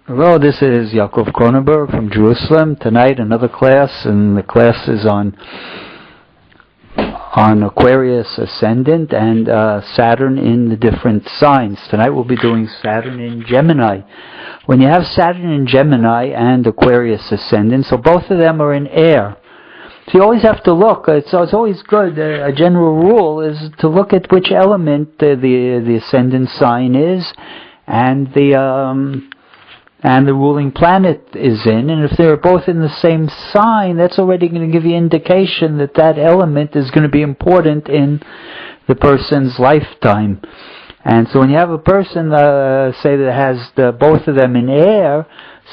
Hello, this is Yaakov Kronenberg from Jerusalem. Tonight another class, and the class is on Aquarius ascendant and Saturn in the different signs. Tonight we'll be doing Saturn in Gemini. When you have Saturn in Gemini and Aquarius ascendant, so both of them are in air. So you always have to look. It's always good. A general rule is to look at which element the ascendant sign is, and the ruling planet is in, and if they're both in the same sign, that's already going to give you indication that that element is going to be important in the person's lifetime. And so when you have a person, say that has both of them in air,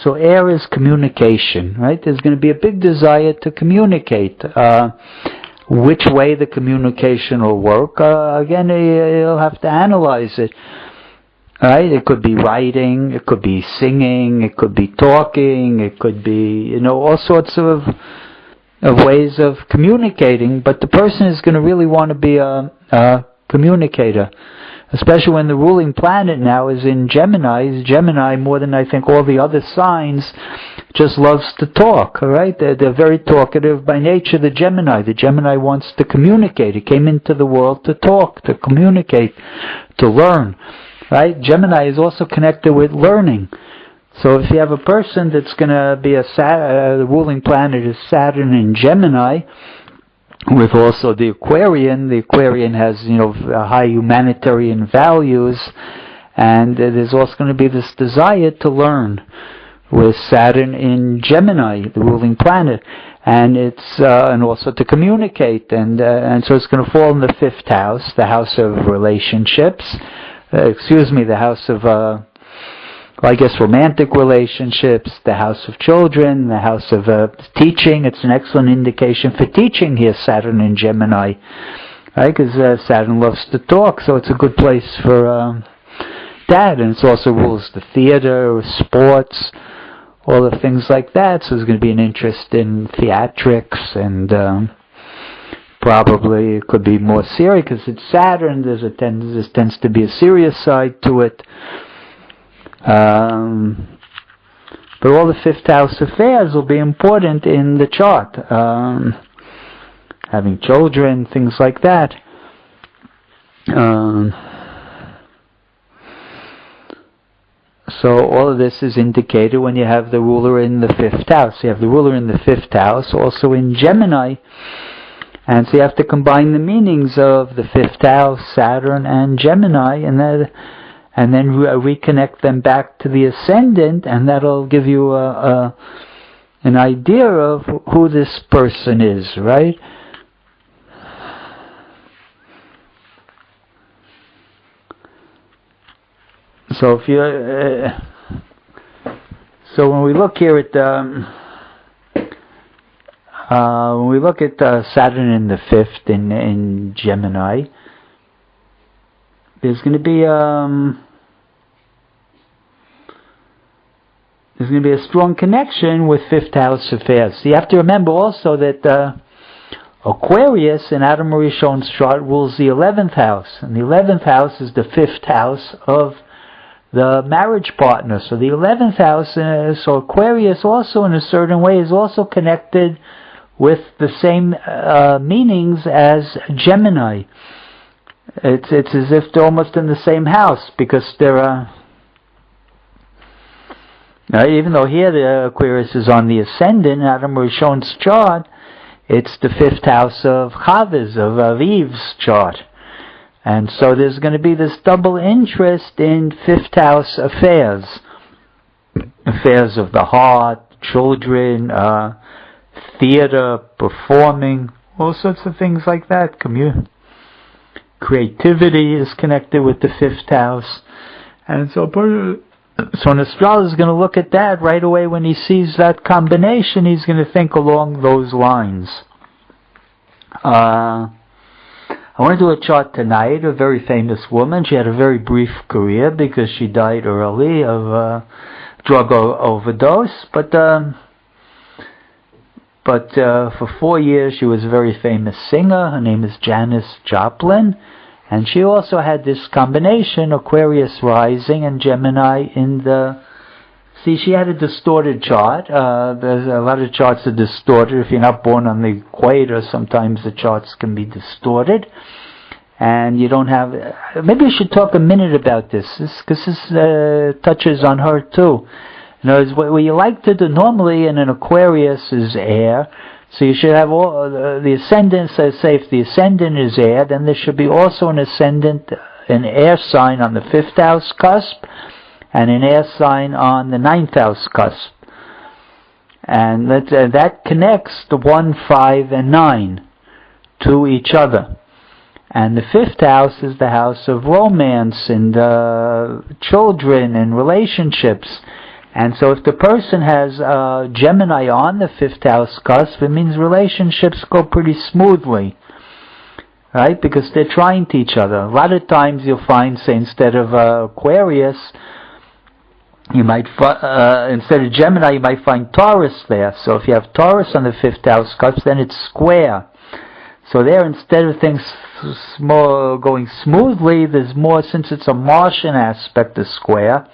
so air is communication, right? There's going to be a big desire to communicate. Which way the communication will work, again, you'll have to analyze it. Right? It could be writing, it could be singing, it could be talking, it could be, all sorts of ways of communicating, but the person is going to really want to be a communicator. Especially when the ruling planet now is in Gemini. Gemini, more than I think all the other signs, just loves to talk, alright? They're very talkative by nature, the Gemini. The Gemini wants to communicate. It came into the world to talk, to communicate, to learn. Right? Gemini is also connected with learning. So if you have a person that's going to be the ruling planet is Saturn in Gemini, with also the Aquarian has, high humanitarian values, and there's also going to be this desire to learn with Saturn in Gemini, the ruling planet, and it's and also to communicate, and so it's going to fall in the fifth house, the house of relationships. The house of, romantic relationships, the house of children, the house of teaching. It's an excellent indication for teaching here, Saturn in Gemini, right? Because Saturn loves to talk, so it's a good place for that. And it also rules the theater, sports, all the things like that. So there's going to be an interest in theatrics and probably it could be more serious because it's Saturn. There tends to be a serious side to it. But all the fifth house affairs will be important in the chart. Having children, things like that. So all of this is indicated when you have the ruler in the fifth house. You have the ruler in the fifth house, also in Gemini. And so you have to combine the meanings of the fifth house, Saturn, and Gemini, and then reconnect them back to the ascendant, and that'll give you an idea of who this person is, right? So if you, so when we look here at when we look at Saturn in the fifth in Gemini, there's going to be a strong connection with fifth house affairs. So you have to remember also that Aquarius in Adam Rishon's chart rules the 11th house, and the 11th house is the fifth house of the marriage partner. So the 11th house, so Aquarius also in a certain way is also connected with the same meanings as Gemini. It's as if they're almost in the same house, because they're even though here the Aquarius is on the ascendant, Adam Rishon's chart, it's the fifth house of Chavez, of Eve's chart. And so there's going to be this double interest in fifth house affairs. Affairs of the heart, children, theater, performing, all sorts of things like that. Creativity is connected with the fifth house. And so an astrologer is going to look at that right away. When he sees that combination, he's going to think along those lines. I want to do a chart tonight, a very famous woman. She had a very brief career because she died early of drug overdose, but for 4 years she was a very famous singer. Her name is Janis Joplin, and she also had this combination, Aquarius rising and Gemini in the See, she had a distorted chart. There's a lot of charts are distorted. If you're not born on the equator, sometimes the charts can be distorted. And you don't have... maybe we should talk a minute about this, because this touches on her too. In other words, what you like to do normally in an Aquarius is air. So you should have all the ascendants. Say if the ascendant is air, then there should be also an ascendant, an air sign on the 5th house cusp, and an air sign on the 9th house cusp. And that connects the 1, 5, and 9 to each other. And the 5th house is the house of romance and children and relationships. And so if the person has Gemini on the 5th house cusp, it means relationships go pretty smoothly. Right? Because they're trying to each other. A lot of times you'll find, say, instead of Aquarius, you might instead of Gemini, you might find Taurus there. So if you have Taurus on the 5th house cusp, then it's square. So there, instead of things more going smoothly, there's more, since it's a Martian aspect of square,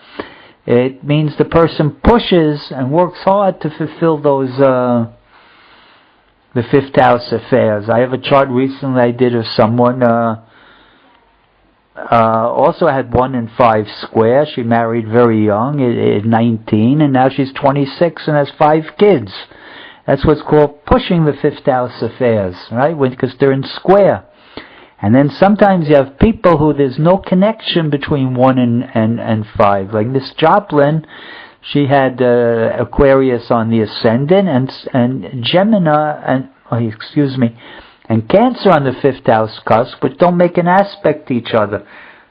it means the person pushes and works hard to fulfill those the 5th house affairs. I have a chart recently I did of someone also had 1 and 5 square. She married very young, at 19, and now she's 26 and has 5 kids. That's what's called pushing the 5th house affairs, right? Because they're in square. And then sometimes you have people who there's no connection between 1 and 5. Like Miss Joplin, she had Aquarius on the ascendant, and Gemini, and Cancer on the 5th house cusp, but don't make an aspect to each other.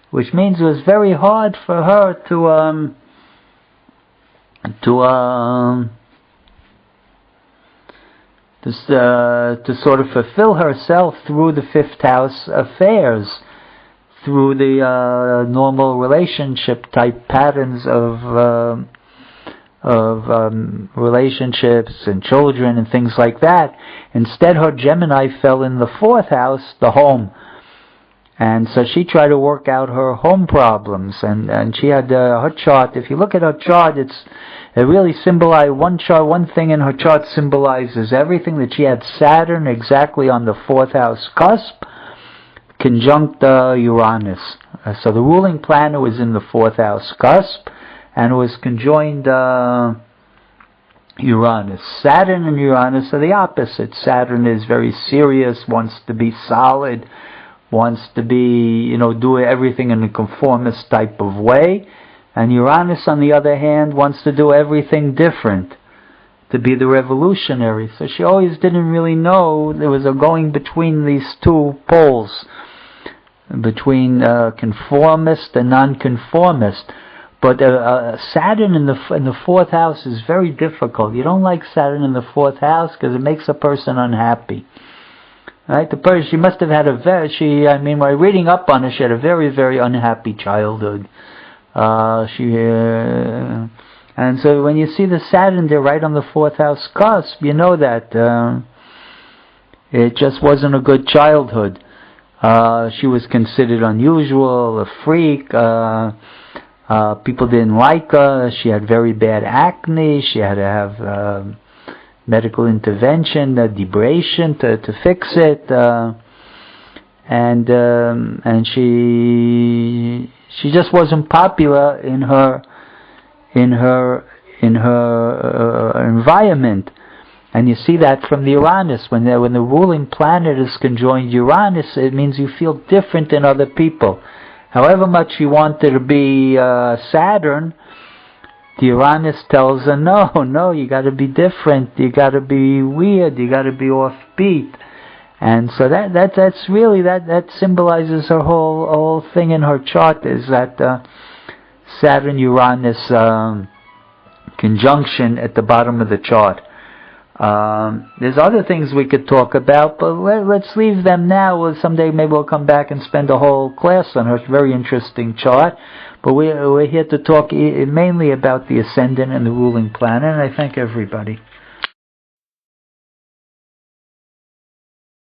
Which means it was very hard for her to sort of fulfill herself through the 5th house affairs, through the normal relationship type patterns of relationships and children and things like that. Instead, her Gemini fell in the 4th house, the home. And so she tried to work out her home problems, and she had her chart. If you look at her chart, it really symbolized one thing in her chart symbolizes everything, that she had Saturn exactly on the 4th house cusp, conjunct Uranus. So the ruling planet was in the 4th house cusp, and it was conjoined Uranus. Saturn and Uranus are the opposite. Saturn is very serious, wants to be solid, wants to be, do everything in a conformist type of way. And Uranus, on the other hand, wants to do everything different, to be the revolutionary. So she always didn't really know there was a going between these two poles, between conformist and nonconformist. But Saturn in the 4th house is very difficult. You don't like Saturn in the 4th house because it makes a person unhappy. Right? The person, she must have had while reading up on her, she had a very, very unhappy childhood. And so when you see the Saturn there right on the 4th house cusp, you know that it just wasn't a good childhood. She was considered unusual, a freak. People didn't like her. She had very bad acne. She had to have medical intervention, debridement to fix it, and she just wasn't popular in her environment. And you see that from the Uranus. When the ruling planet is conjoined Uranus, it means you feel different than other people. However much you wanted to be Saturn, the Uranus tells her, no, you got to be different, you got to be weird, you got to be offbeat. And so that's really that symbolizes her whole thing in her chart, is that Saturn-Uranus conjunction at the bottom of the chart. There's other things we could talk about, but let's leave them now. Someday maybe we'll come back and spend a whole class on her. It's a very interesting chart. But we're here to talk mainly about the ascendant and the ruling planet, and I thank everybody.